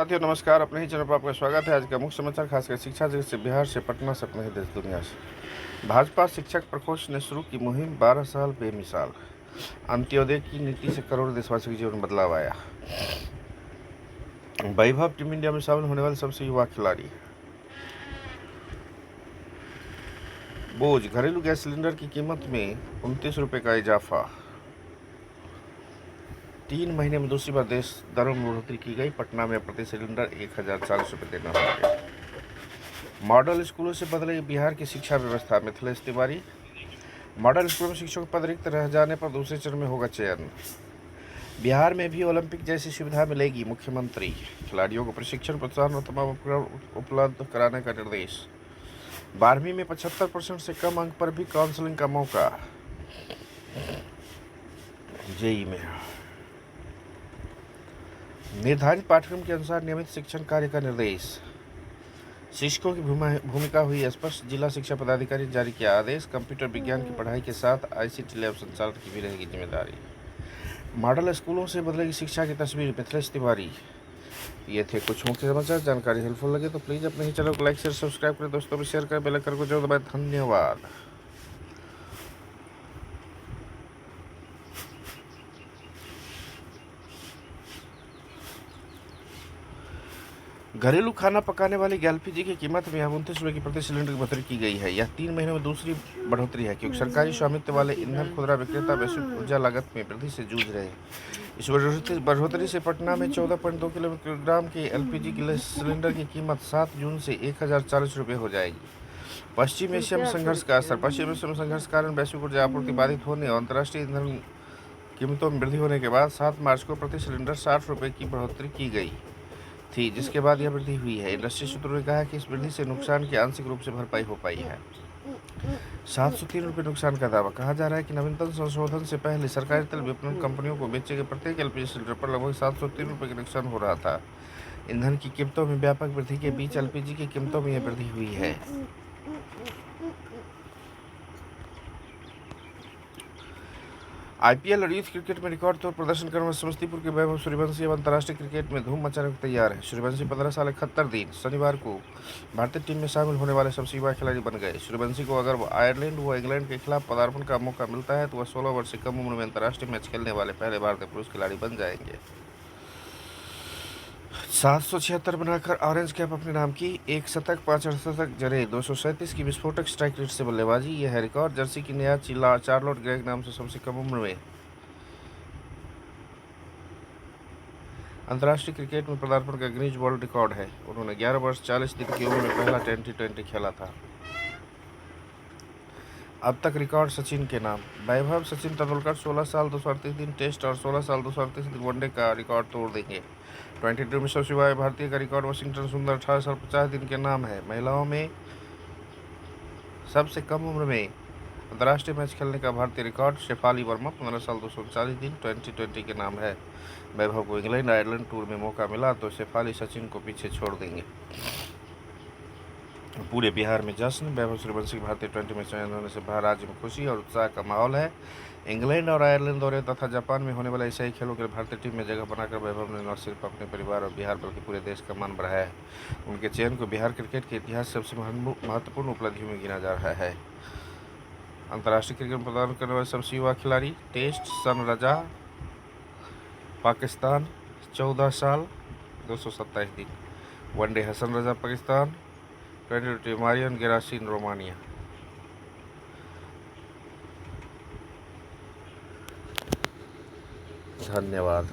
साथियों नमस्कार। अपने ही चैनल पर आपका स्वागत है। आज का मुख्य समाचार खासकर शिक्षा जगत से, बिहार से, पटना से, अपने ही देश दुनिया से। भाजपा शिक्षक प्रकोष्ठ ने शुरू की मुहिम 12 साल बेमिसाल। अंत्योदय की नीति से करोड़ों देशवासियों के जीवन में बदलाव आया। वैभव टीम इंडिया में शामिल होने वाले सबसे युवा खिलाड़ी। बोझ घरेलू गैस सिलेंडर की कीमत में 29 रुपये का इजाफा। 3 महीने में दूसरी बार देश दरों में बढ़ोतरी की गई। पटना में प्रति सिलेंडर 1040 रुपये देना होगा। मॉडल स्कूलों से बदलेगी बिहार की शिक्षा व्यवस्था। मिथिलेश तिवारी। मॉडल स्कूलों में शिक्षकों के पद रिक्त रह जाने पर दूसरे चरण में होगा चयन। बिहार में भी ओलंपिक जैसी सुविधा मिलेगी। मुख्यमंत्री। खिलाड़ियों को प्रशिक्षण, प्रोत्साहन और तमाम उपकरण उपलब्ध कराने का निर्देश। 12वीं में 75% से कम अंक पर भी काउंसलिंग का मौका। जेईई में निर्धारित पाठ्यक्रम के अनुसार नियमित शिक्षण कार्य का निर्देश। शिक्षकों की भूमिका हुई स्पष्ट। जिला शिक्षा पदाधिकारी ने जारी किया आदेश। कंप्यूटर विज्ञान की पढ़ाई के साथ आईसीटी लैब संचालन की भी रहेगी जिम्मेदारी। मॉडल स्कूलों से बदलेगी शिक्षा की तस्वीर। मिथिलेश तिवारी। ये थे कुछ मुख्य समाचार। जानकारी हेल्पफुल लगे तो प्लीज़ अपने ही चैनल को लाइक शेयर सब्सक्राइब करें, दोस्तों में शेयर करें, बेल आइकन को जरूर दबाएं। धन्यवाद। घरेलू खाना पकाने वाली एलपीजी की कीमत में 29 रुपये की प्रति सिलेंडर की बढ़ोतरी की गई है। यह 3 महीनों में दूसरी बढ़ोतरी है, क्योंकि सरकारी स्वामित्व वाले ईंधन खुदरा विक्रेता वैश्विक ऊर्जा लागत में वृद्धि से जूझ रहे हैं। इस बढ़ोतरी से पटना में 14.2 किलोग्राम के एलपीजी सिलेंडर की कीमत 7 जून से 1040 रुपये हो जाएगी। पश्चिम एशिया में संघर्ष का असर। पश्चिम एशिया में संघर्ष के कारण वैश्विक ऊर्जा आपूर्ति बाधित होने और अंतर्राष्ट्रीय ईंधन कीमतों में वृद्धि होने के बाद 7 मार्च को प्रति सिलेंडर 60 रुपये की बढ़ोतरी की गई थी, जिसके बाद यह वृद्धि हुई है। इंडस्ट्री सूत्रों ने कहा कि इस वृद्धि से नुकसान की आंशिक रूप से भरपाई हो पाई है। 703 रुपये नुकसान का दावा। कहा जा रहा है कि नवीनतम संशोधन से पहले सरकारी तेल विपणन कंपनियों को बेचे गए प्रत्येक एलपीजी सिलेंडर पर लगभग 703 रुपये का नुकसान हो रहा था। ईंधन की कीमतों में व्यापक वृद्धि के बीच एलपीजी की कीमतों में यह वृद्धि हुई है। आईपीएल और यूथ क्रिकेट में रिकॉर्ड तौर प्रदर्शन करने वाले समस्तीपुर के वैभव सूर्यवंशी अब अंतर्राष्ट्रीय क्रिकेट में धूम मचाने को तैयार है। सूर्यवंशी 15 साल 71 दिन शनिवार को भारतीय टीम में शामिल होने वाले सबसे युवा खिलाड़ी बन गए। सूर्यवंशी को अगर आयरलैंड व इंग्लैंड के खिलाफ पदार्पण का मौका मिलता है तो वह 16 वर्ष से कम उम्र में अंतर्राष्ट्रीय मैच खेलने वाले पहले भारतीय पुरुष खिलाड़ी बन जाएंगे। 776 बनाकर ऑरेंज कैप अपने नाम की। 1 शतक 5 अर्धशतक जड़े। 237 की विस्फोटक स्ट्राइक रेट से बल्लेबाजी। यह है रिकॉर्ड। जर्सी की नया चार्लोट ग्रेग नाम से सबसे कम उम्र में अंतर्राष्ट्रीय क्रिकेट में पदार्पण का गिनीज वर्ल्ड रिकॉर्ड है। उन्होंने 11 वर्ष 40 दिन की उम्र में पहला T20 खेला था। अब तक रिकॉर्ड सचिन के नाम। वैभव सचिन तेंदुलकर 16 साल 238 दिन टेस्ट और 16 साल 238 दिन वनडे का रिकॉर्ड तोड़ देंगे। 22 में सबसे युवा भारतीय का रिकॉर्ड वाशिंगटन सुंदर 18 साल 50 दिन के नाम है। महिलाओं में सबसे कम उम्र में अंतर्राष्ट्रीय मैच खेलने का भारतीय रिकॉर्ड शेफाली वर्मा 15 साल 240 दिन T20 के नाम है। वैभव को इंग्लैंड आयरलैंड टूर में मौका मिला तो शेफाली सचिन को पीछे छोड़ देंगे। पूरे बिहार में जश्न। वैभव सूर्यवंशी भारतीय T20 में चयन होने से राज्य में खुशी और उत्साह का माहौल है। इंग्लैंड और आयरलैंड दौरे तथा जापान में होने वाले एशियाई खेलों के लिए भारतीय टीम में जगह बनाकर वैभव ने न सिर्फ अपने परिवार और बिहार बल्कि पूरे देश का मान बढ़ाया है। उनके चयन को बिहार क्रिकेट के इतिहास से सबसे महत्वपूर्ण उपलब्धियों में गिना जा रहा है। अंतर्राष्ट्रीय क्रिकेट में प्रदान करने वाले सबसे युवा खिलाड़ी। टेस्ट सन रजा पाकिस्तान 14 साल 227 दिन। One day Hasan Raza Pakistan. T20 Marian Gherasim Romania. धन्यवाद।